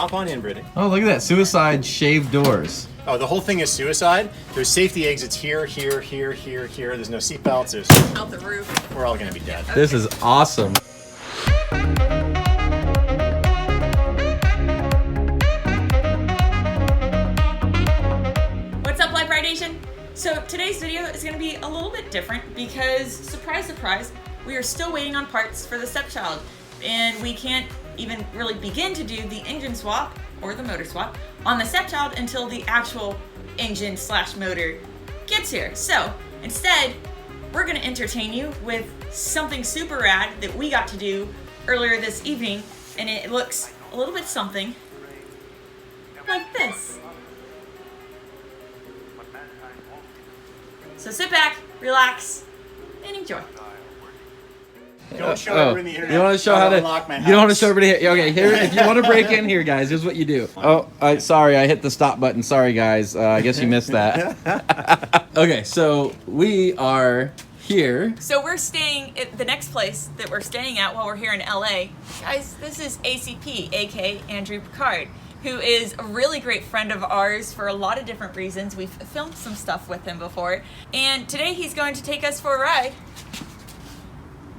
Hop on in, Brite. Oh, look at that. Suicide shaved doors. Oh, the whole thing is suicide. There's safety exits here, here, here, here, here. There's no seatbelts. There's... Out the roof. We're all gonna be dead. This is awesome. What's up, Brite Nation? So today's video is going to be a little bit different because, surprise, surprise, we are still waiting on parts for the stepchild, and we can't even really begin to do the engine swap or the motor swap on the stepchild until the actual engine / motor gets here. So instead, we're going to entertain you with something super rad that we got to do earlier this evening, and it looks a little bit something like this. So sit back, relax, and enjoy. Don't show everyone the internet. You want to show how to unlock my house. You don't want to show everybody. Okay, here. If you want to break in here, guys, here's what you do. Oh, sorry, I hit the stop button. Sorry, guys. I guess you missed that. Okay, so we are here. So we're staying at the next place that we're staying at while we're here in LA. Guys, this is ACP, aka Andrew Picard, who is a really great friend of ours for a lot of different reasons. We've filmed some stuff with him before. And today he's going to take us for a ride.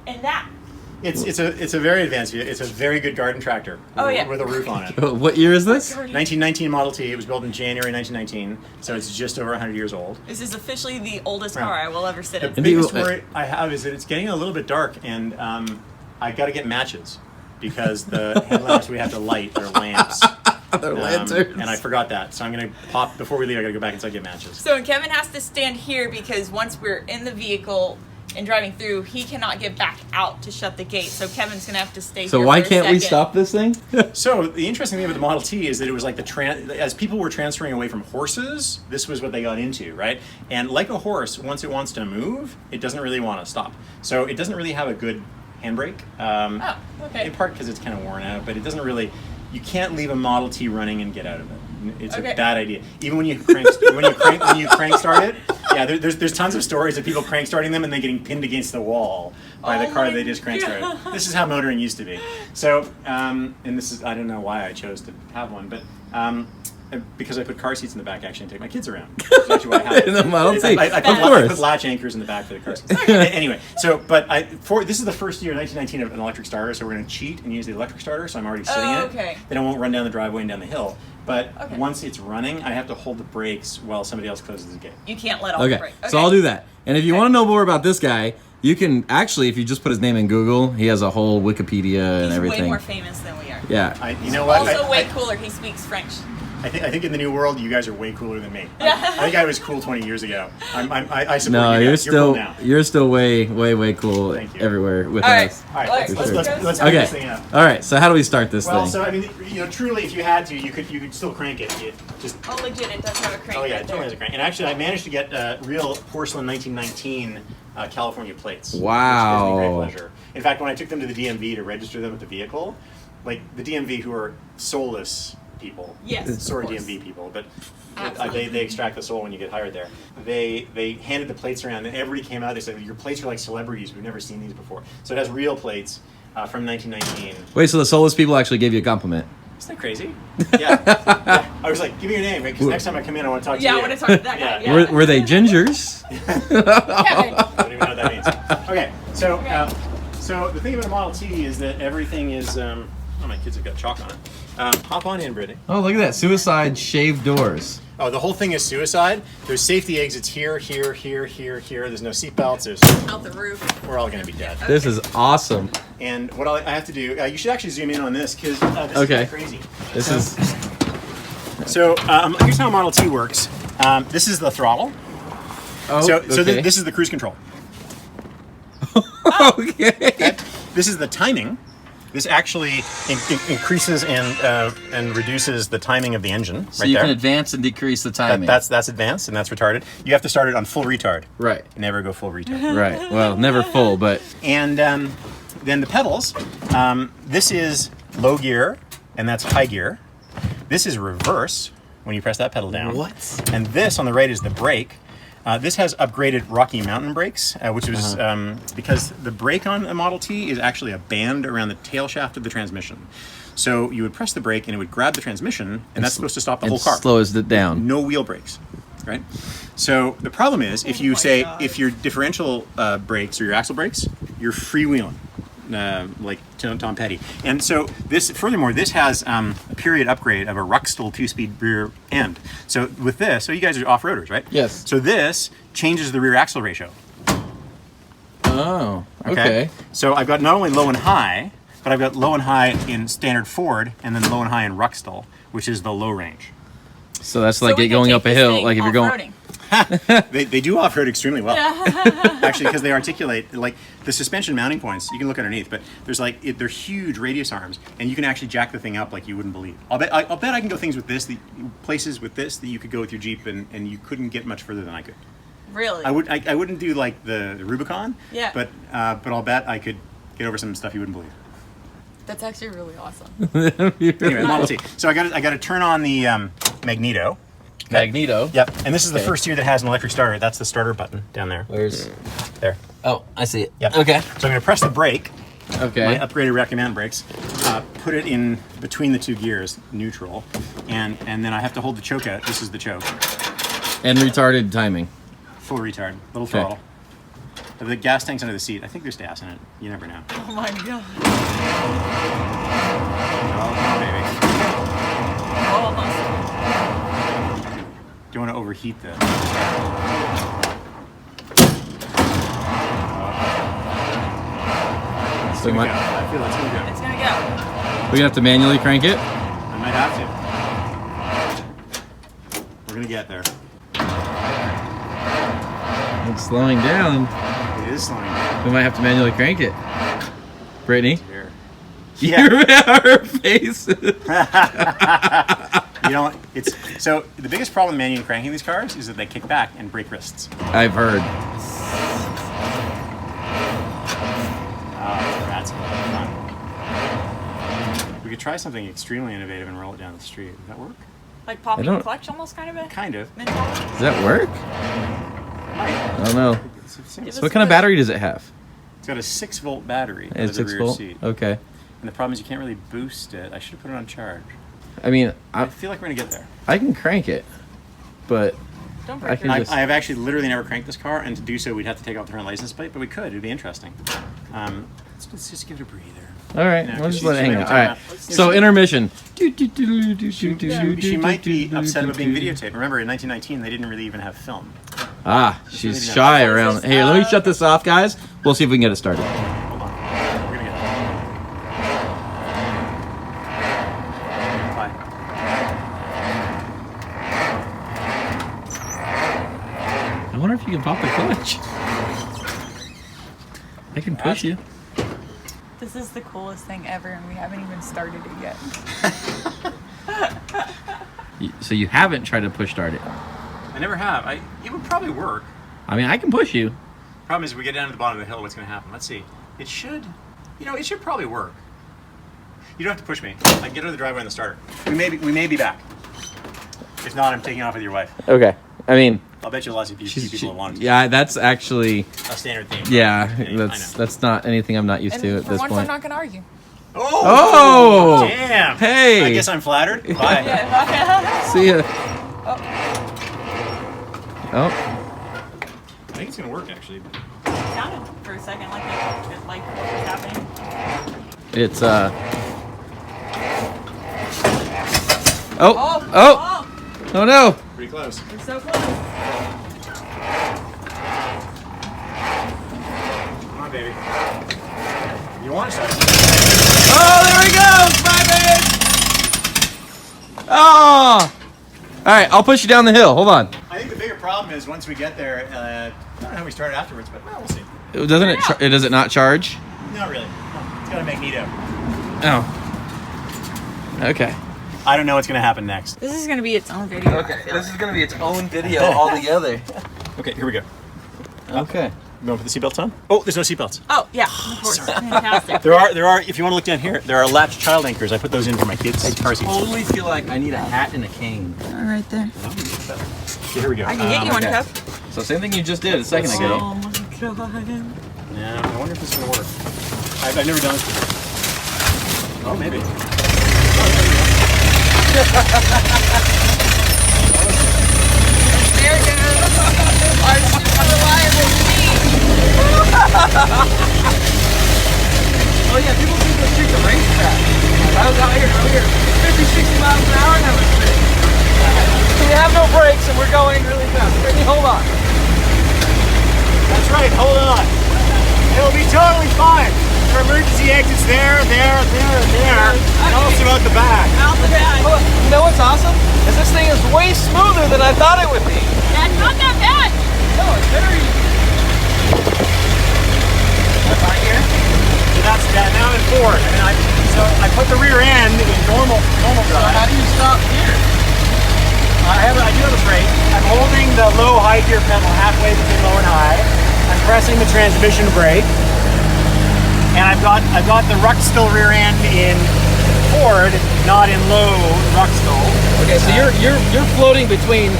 And that. It's a very advanced vehicle. It's a very good garden tractor with a roof on it. What year is this? 1919 Model T. It was built in January 1919, so it's just over 100 years old. This is officially the oldest car I will ever sit in. The biggest worry I have is that it's getting a little bit dark, and I got to get matches because the headlamps we have to light are lamps. They're lanterns. And I forgot that, so I'm going to pop, before we leave, I got to go back inside and get matches. So Kevin has to stand here because once we're in the vehicle and driving through, he cannot get back out to shut the gate. So Kevin's going to have to stay here. So why can't we stop this thing? So the interesting thing with the Model T is that it was like as people were transferring away from horses, this was what they got into, right? And like a horse, once it wants to move, it doesn't really want to stop. So it doesn't really have a good handbrake. Okay. In part because it's kind of worn out, but it doesn't really. You can't leave a Model T running and get out of it. It's a bad idea. Even when you crank start it, yeah, there's tons of stories of people crank starting them and then getting pinned against the wall by the car they just crank started. This is how motoring used to be. So, and this is, I don't know why I chose to have one, but because I put car seats in the back actually and take my kids around. That's actually why I have it. In the Model T. I put latch anchors in the back for the car seats. Anyway, so, but this is the first year, 1919, of an electric starter, so we're going to cheat and use the electric starter, so I'm already sitting in it. Then I won't run down the driveway and down the hill. But once it's running, I have to hold the brakes while somebody else closes the gate. You can't let off the brake. So I'll do that. And if you want to know more about this guy, you can actually, if you just put his name in Google, he has a whole Wikipedia and everything. He's way more famous than we are. Yeah. You know what? Also way cooler. He speaks French. I think in the new world, you guys are way cooler than me. I think I was cool 20 years ago. I support no, you you're guys. still You're cool now. you're still way cool Thank you. everywhere with All right. us. All right, let's Okay. this thing up. All right. So how do we start this Well, thing? so I mean, truly, if you had to, you could still crank it. You just. Oh, legit, it does have a crank. Oh yeah, right it totally has a crank. And actually, I managed to get real porcelain 1919 California plates. Wow. Which gives me great pleasure. In fact, when I took them to the DMV to register them with the vehicle, like the DMV, who are soulless people. Yes. Sorry, DMV people, but they extract the soul when you get hired there. They handed the plates around, and everybody came out. They said, "Your plates are like celebrities. We've never seen these before." So it has real plates from 1919. Wait, so the soulless people actually gave you a compliment? Isn't that crazy? Yeah. I was like, "Give me your name, because next time I come in, I want to talk to you." Yeah, I want to talk to that guy. Yeah. Were they gingers? Kevin. I don't even know what that means. Okay, so the thing about a Model T is that everything is. Oh, my kids have got chalk on it. Hop on in, Brite. Oh, look at that. Suicide shaved doors. Oh, the whole thing is suicide. There's safety exits here, here, here, here, here. There's no seatbelts. There's. Out the roof. We're all going to be dead. This is awesome. And what I have to do, you should actually zoom in on this because this is kind of crazy. This is. So here's how a Model T works. This is the throttle. Oh, So okay. this is the cruise control. Okay. This is the timing. This actually increases and reduces the timing of the engine. So you can advance and decrease the timing. That's advanced and that's retarded. You have to start it on full retard. Right. Never go full retard. Right. Well, never full, but. And then the pedals. This is low gear, and that's high gear. This is reverse when you press that pedal down. What? And this on the right is the brake. This has upgraded Rocky Mountain brakes, which was because the brake on a Model T is actually a band around the tail shaft of the transmission. So you would press the brake and it would grab the transmission, and that's supposed to stop the whole car. Slows it down. No wheel brakes, right? So the problem is if you if your differential brakes or your axle brakes, you're freewheeling. Like Tom Petty. And so furthermore, this has a period upgrade of a Ruxtall 2-speed rear end. So with this, so you guys are off-roaders, right? Yes. So this changes the rear axle ratio. Oh, okay. So I've got not only low and high, but I've got low and high in standard Ford, and then low and high in Ruxtall, which is the low range. So that's like going up a hill, like if you're going. They do off-road extremely well, actually, because they articulate like the suspension mounting points. You can look underneath, but there's they're huge radius arms, and you can actually jack the thing up like you wouldn't believe. I'll bet I can go things with this, places with this that you could go with your Jeep, and you couldn't get much further than I could. Really? I wouldn't do like the Rubicon. Yeah. But I'll bet I could get over some stuff you wouldn't believe. That's actually really awesome. Anyway, Model T. So I got to turn on the magneto. Magneto. Yep. And this is the first year that has an electric starter. That's the starter button down there. Where's there? Oh, I see it. Yep. Okay. So I'm going to press the brake. Okay. My upgraded recommend brakes. Put it in between the two gears, neutral, and then I have to hold the choke out. This is the choke. And retarded timing. Full retard. Little throttle. The gas tank's under the seat. I think there's gas in it. You never know. Oh my god. Oh, baby. Almost. Do you want to overheat the... So I feel it's gonna go. It's gonna go. we're gonna have to manually crank it. I might have to. We're gonna get there. It's slowing down. It is slowing down. We might have to manually crank it. Brittany? Here. Her face. You know, so the biggest problem manually cranking these cars is that they kick back and break wrists. I've heard. That's fun. We could try something extremely innovative and roll it down the street. Would that work? Like popping the clutch, almost kind of a Kind of. mentality. Does that work? I don't know. So what kind of battery does it have? It's got a 6-volt battery It's under the 6 rear volt? seat. Okay. And the problem is you can't really boost it. I should have put it on charge. I mean, I feel like we're going to get there. I can crank it, but Don't I break can your just... I have actually literally never cranked this car, and to do so we'd have to take off the front license plate, but we could. It'd be interesting. Let's just give it a breather. All right, No, we'll just she's let it hang maybe out. All right, talking so intermission. She might be upset about being videotaped. Remember, in 1919, they didn't really even have film. Ah, she's shy around. Hey, let me shut this off, guys. We'll see if we can get it started. Hold on. We're going to get it. Bye. I wonder if you can pop the clutch. I can push you. This is the coolest thing ever, and we haven't even started it yet. So you haven't tried to push start it. I never have. It would probably work. I mean, I can push you. Problem is, if we get down to the bottom of the hill, what's going to happen? Let's see. It should probably work. You don't have to push me. I can get out of the driveway on the starter. We may be back. If not, I'm taking off with your wife. Okay. I mean, I'll bet you lots of people will want to. yeah, that's actually A standard theme. yeah. I That's not anything I'm not used to at for this once, point. I'm not going to argue. Oh! Damn! Hey! I guess I'm flattered. Bye. See ya. Oh. I think it's gonna work actually. It sounded for a second like what was happening. It's Oh Oh no! Pretty close. we're so close. Come on, baby. You want to start? Oh, there he goes! Bye, babe! Oh! Alright, I'll push you down the hill. Hold on. I think the bigger problem is once we get there, I don't know how we started afterwards, but well, we'll see. Doesn't it? Does it not charge? Not really. No, it's got a magneto. Oh. Okay. I don't know what's gonna happen next. This is going to be its own video. Okay, this is gonna be its own video altogether. Okay, here we go. Okay. You going to put the seatbelts on? Oh, there's no seatbelts. Oh yeah, of course. Fantastic. There are. If you want to look down here, there are latch child anchors. I put those in for my kids' car seats. Totally feel like I need a hat and a cane. All right there. Okay, here we go. I can get you one, okay. Cup. So same thing you just did a second ago. Oh my god. Yeah, I wonder if this is gonna work. I've never done this before. Oh, maybe. There goes our super reliable Jeep. Oh yeah, people think this Jeep's a racetrack. I was out here 50, 60 miles an hour and that was big. So we have no brakes and we're going really fast. Brittany, hold on. That's right, hold on. It'll be totally fine. There are emergency exits there, and there. And also out the back. Out the back. You know what's awesome? Is this thing is way smoother than I thought it would be. That's not that bad. No, it's very easy. That's on here. So that's now in forward. So I put the rear end in normal So drive. how do you stop here? I do have a brake. I'm holding the low high gear pedal halfway between low and high. I'm pressing the transmission brake. And I've got the Ruxstall rear end in forward, not in low Ruxstall. Okay, so you're floating between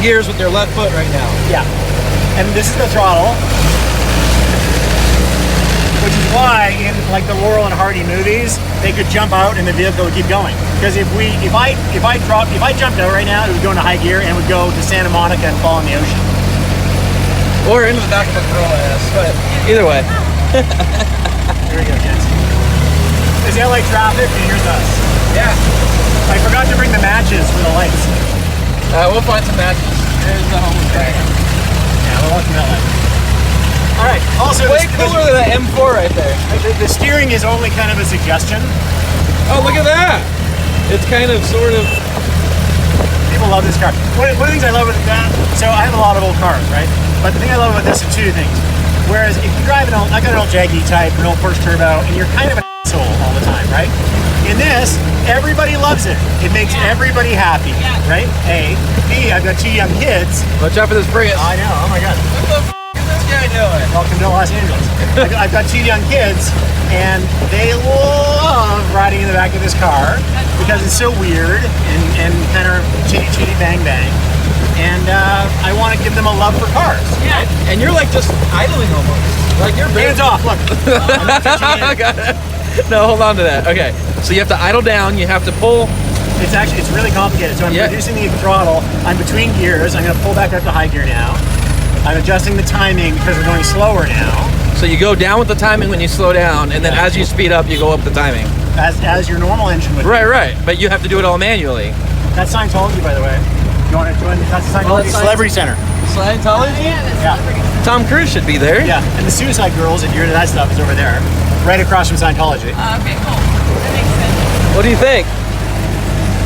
gears with your left foot right now. Yeah. And this is the throttle. Which is why in like the Laurel and Hardy movies, they could jump out and the vehicle would keep going. Because if I jumped out right now, it would go into high gear and would go to Santa Monica and fall in the ocean. Or into the back of a Corolla S, but either way. Here we go, kids. There's LA traffic and here's us. Yeah. I forgot to bring the matches for the lights. We'll find some matches. There's the homeless guy. Yeah, we'll watch that light. Alright, also Way cooler than that M4 right there. the steering is only kind of a suggestion. Oh, look at that! It's kind of, sort of... People love this car. One of the things I love with that, so I have a lot of old cars, right? But the thing I love about this are two things. Whereas if you drive I got an old Jaggy type, an old Porsche Turbo, and you're kind of an asshole all the time, right? In this, everybody loves it. It makes everybody happy, right? A. B, I've got two young kids. Watch out for this Prius. I know, oh my god. What the f*** is this guy doing? Welcome to Los Angeles. I've got two young kids, and they love riding in the back of this car because it's so weird and kind of chitty bang bang. And I want to give them a love for cars. Yeah. And you're like just idling almost. Like you're Hands off, look. I'm not touching it. No, hold on to that. Okay, so you have to idle down. You have to pull. It's really complicated. So I'm reducing the throttle. I'm between gears. I'm going to pull back up to high gear now. I'm adjusting the timing because we're going slower now. So you go down with the timing when you slow down, and then as you speed up, you go up the timing. As your normal engine would. Right. But you have to do it all manually. That's Scientology, by the way. You want to join? That's the Scientology Celebrity Center. Scientology? Yeah. Tom Cruise should be there. Yeah, and the Suicide Girls, if you're into that stuff, is over there, right across from Scientology. Okay, cool. That makes sense. What do you think?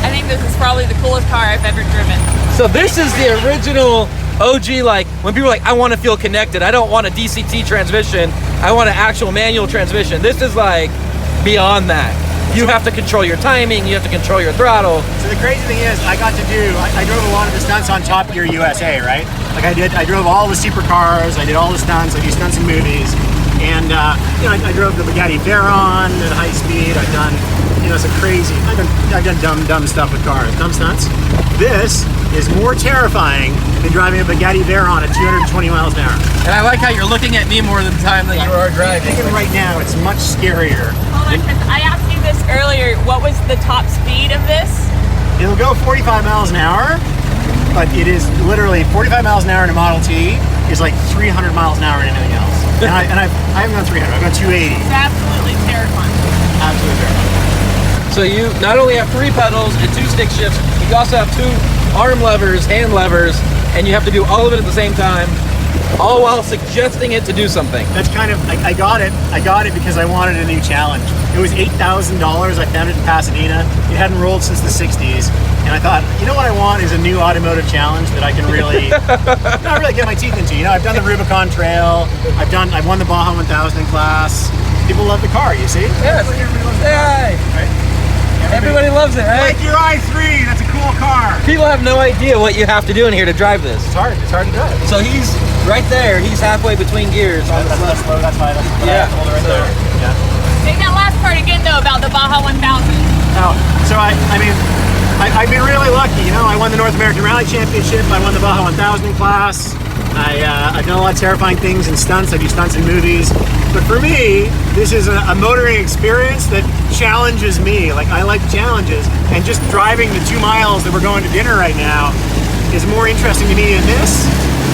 I think this is probably the coolest car I've ever driven. So this is the original OG, like when people are like, I want to feel connected. I don't want a DCT transmission. I want an actual manual transmission. This is like beyond that. You have to control your timing. You have to control your throttle. So the crazy thing is, I drove a lot of the stunts on Top Gear USA, right? Like I drove all the supercars. I did all the stunts. I do stunts in movies. And I drove the Bugatti Veyron at high speed. I've done some crazy. I've done dumb stuff with cars, dumb stunts. This is more terrifying than driving a Bugatti Veyron at 220 miles an hour. And I like how you're looking at me more than the time that you are driving. Thinking right now, it's much scarier. Hold on, Chris. I asked you this earlier. What was the top speed of this? It'll go 45 miles an hour, but it is literally 45 miles an hour in a Model T is like 300 miles an hour in anything else. And I haven't gone 300. I've gone 280. It's absolutely terrifying. Absolutely terrifying. So you not only have 3 pedals and 2 stick shifts, you also have 2 arm levers, hand levers, and you have to do all of it at the same time, all while suggesting it to do something. That's kind of, I got it because I wanted a new challenge. It was $8,000. I found it in Pasadena. It hadn't rolled since the 60s. And I thought, you know what I want is a new automotive challenge that I can really, not really get my teeth into. I've done the Rubicon Trail. I've won the Baja 1000 in class. People love the car, you see? Yes. Hey. Right? Everybody loves it, right? Like your i3, that's a cool car. People have no idea what you have to do in here to drive this. It's hard to drive. So he's right there. He's halfway between gears. That's slow, that's fine. Yeah. Hold it right there. Yeah. Say that last part again, though, about the Baja 1000. Oh, so I've been really lucky. I won the North American Rally Championship. I won the Baja 1000 class. I've done a lot of terrifying things in stunts. I do stunts in movies. But for me, this is a motoring experience that challenges me. Like, I like challenges, and just driving the 2 miles that we're going to dinner right now is more interesting to me in this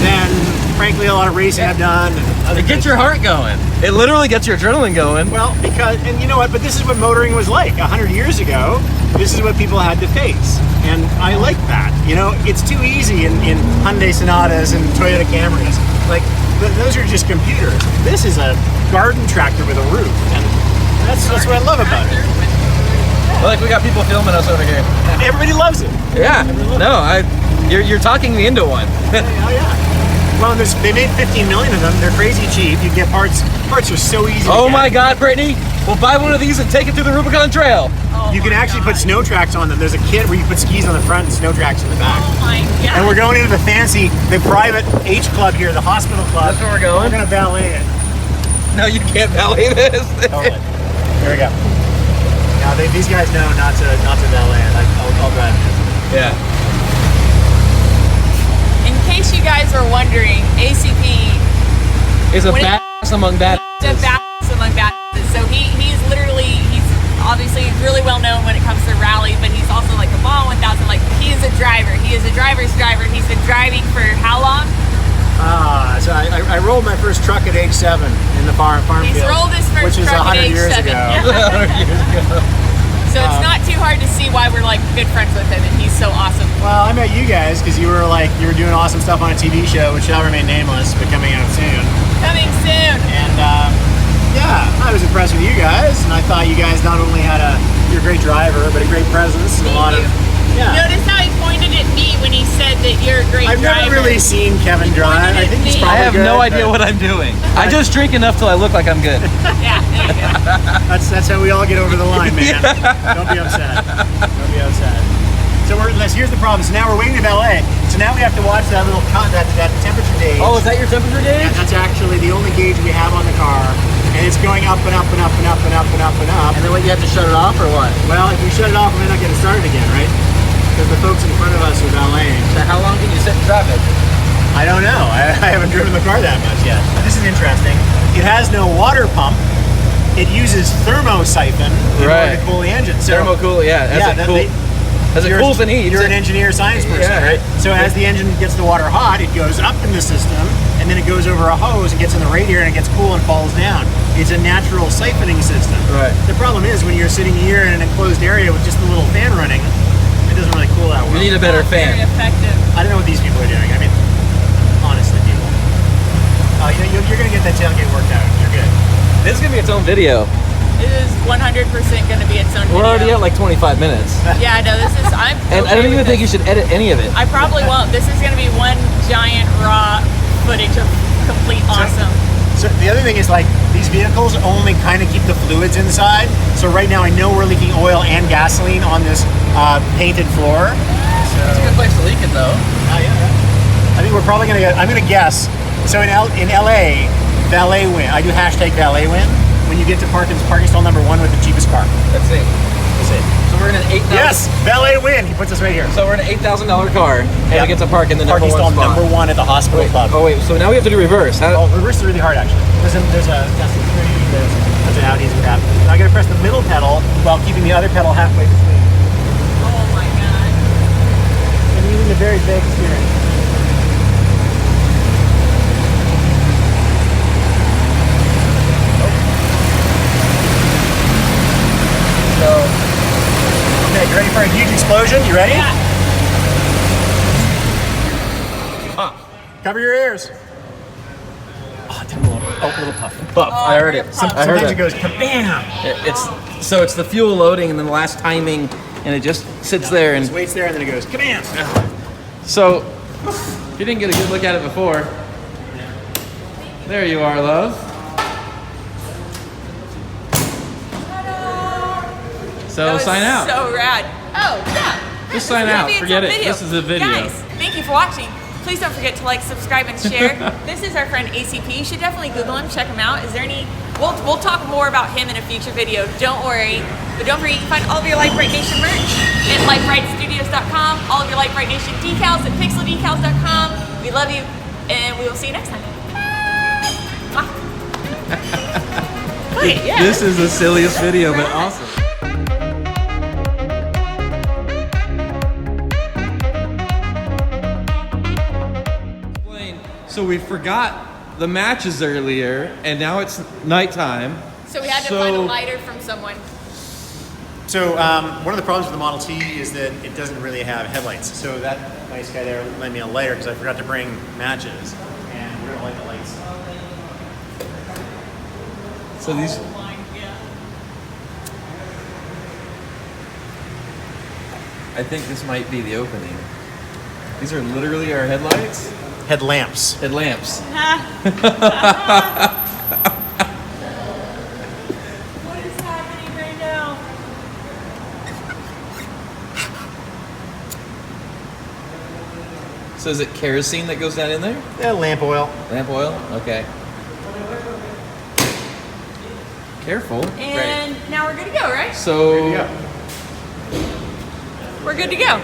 than, frankly, a lot of racing I've done. It gets your heart going. It literally gets your adrenaline going. Well, because, and you know what, but this is what motoring was like 100 years ago. This is what people had to face, and I like that. You know, it's too easy in Hyundai Sonatas and Toyota Camrys. Like, those are just computers. This is a garden tractor with a roof, and that's what I love about it. Like, we got people filming us over here. Everybody loves it. Yeah. No, you're talking me into one. Oh yeah. Well, they made 15 million of them. They're crazy cheap. You can get parts. Parts are so easy. Oh my God, Brittany! We'll buy one of these and take it through the Rubicon Trail. Oh you can actually put snow tracks on them. There's a kit where you put skis on the front and snow tracks in the back. Oh my God. And we're going into the private H club here, the hospital club. That's where we're going? We're gonna valet it. No, you can't valet this. Totally. Here we go. Now these guys know not to valet it. I'll drive it. Yeah. In case you guys were wondering, ACP Is a When it- badass among the badasses. badass among badasses. So he's obviously really well known when it comes to rally, but he's also like a Ball 1000. Like, he is a driver. He is a driver's driver. He's been driving for how long? So I rolled my first truck at age 7 in the farm He's field, rolled his first which is truck at 100 age years 7. ago. So it's not too hard to see why we're like good friends with him, and he's so awesome. Well, I met you guys because you were doing awesome stuff on a TV show, which shall remain nameless, but coming out soon. Coming soon. And yeah, I was impressed with you guys, and I thought you guys not only had you're a great driver, but a great presence and a lot of. Yeah. Notice how he pointed at me when he said that you're a great I've driver. never really seen Kevin drive. I think he's probably I have good, no idea but what I'm doing. I just drink enough till I look like I'm good. Yeah, there you go. That's how we all get over the line, man. Don't be upset. Don't be upset. So here's the problem. So now we're waiting to valet. So now we have to watch that little that temperature gauge. Oh, is that your temperature gauge? And that's actually the only gauge we have on the car. And it's going up and up and up and up and up and up and up. And then what, you have to shut it off or what? Well, if we shut it off, we might not get it started again, right? Because the folks in front of us are valeting. So how long can you sit in traffic? I don't know. I haven't driven the car that much yet. This is interesting. It has no water pump. It uses thermosiphon in order to cool the engine. So, Thermocool, yeah. As it cools and heats. You're an engineer science person, Yeah. right? So as the engine gets the water hot, it goes up in the system, and then it goes over a hose and gets in the radiator, and it gets cool and falls down. It's a natural siphoning system. Right. The problem is when you're sitting here in an enclosed area with just a little fan running, it doesn't really cool that well. We need a better Very fan. effective. I don't know what these people are doing. I mean, honestly, people. You're going to get that tailgate worked out. You're good. This is gonna be its own video. It is 100% going to be its own We're video. already at like 25 minutes. Yeah, no, I'm And I don't even think you should edit any of it. I probably won't. This is going to be one giant raw footage of complete awesome. So the other thing is, like, these vehicles only kind of keep the fluids inside. So right now I know we're leaking oil and gasoline on this painted floor. It's a good place to leak it though. Yeah. I think we're probably gonna I'm gonna guess. So in LA, valet win. I do hashtag valet win. When you get to parking stall number 1 with the cheapest car. Let's see. We'll see. So we're in an $8,000. Yes, valet win. He puts us right here. So we're in an $8,000 car, and Yeah. we get to park in the Parking number stall one spot. number 1 at the hospital club. Oh wait, so now we have to do reverse. Oh, reverse is really hard actually. There's a Tesla 3, there's a bunch of Audis with that. Now I gotta press the middle pedal while keeping the other pedal halfway between. Oh my god. And using the very big steering. So, okay, you ready for a huge explosion? You ready? Yeah. Cover your ears. Oh, did a little puff. Buff. I heard it. I heard Sometimes it it. goes kabam. It's the fuel loading and then the last timing, and it just sits there and. It waits there and then it goes kabam. So, if you didn't get a good look at it before, there you are, love. So sign out. So rad. Oh, yeah. Just sign out. Forget it. This is a video. Guys, thank you for watching. Please don't forget to like, subscribe, and share. This is our friend ACP. You should definitely Google him, check him out. Is there any? We'll talk more about him in a future video. Don't worry. But don't forget, you can find all of your Lite Brite Nation merch at LiteBriteStudios.com. All of your Lite Brite Nation decals at PixelDecals.com. We love you, and we will see you next time. Mwah. Wait, yeah. This is the silliest video, but awesome. So we forgot the matches earlier, and now it's nighttime. So we had to find a lighter from someone. So one of the problems with the Model T is that it doesn't really have headlights. So that nice guy there lent me a lighter because I forgot to bring matches, and we're gonna light the lights. So these. I think this might be the opening. These are literally our headlights? Headlamps. Headlamps. What is happening right now? So is it kerosene that goes down in there? Yeah, lamp oil. Lamp oil? Okay. Careful. And now we're good to go, right? So There you go. We're good to go.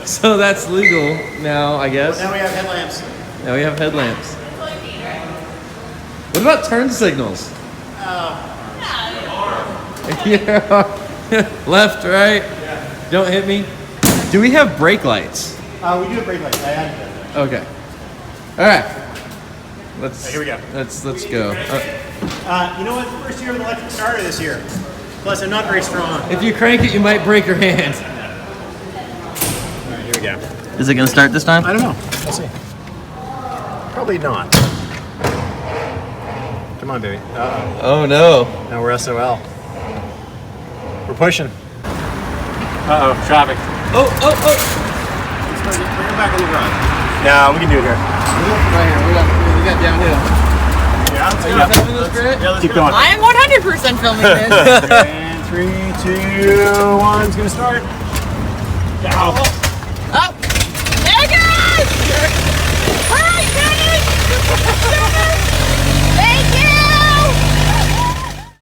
so that's legal now, I guess. Now we have headlamps. Now we have headlamps. What about turn signals? Yeah. Left, right. Yeah. Don't hit me. Do we have brake lights? We do have brake lights. I added them. Okay. All right. Let's. Here we go. Let's go. You know what? First year of an electric starter this year. Plus, I'm not very strong. If you crank it, you might break your hand. All right, here we go. Is it gonna start this time? I don't know. We'll see. Probably not. Come on, baby. Uh-oh. Oh no. Now we're SOL. We're pushing. Uh-oh, traffic. Oh. Bring him back a little run. No, we can do it here. Right here. We got downhill. Yeah, let's Are go. you filming this, Brite? Yeah, let's keep going. I am 100% filming this. And 3, 2, 1's gonna start. Yeah.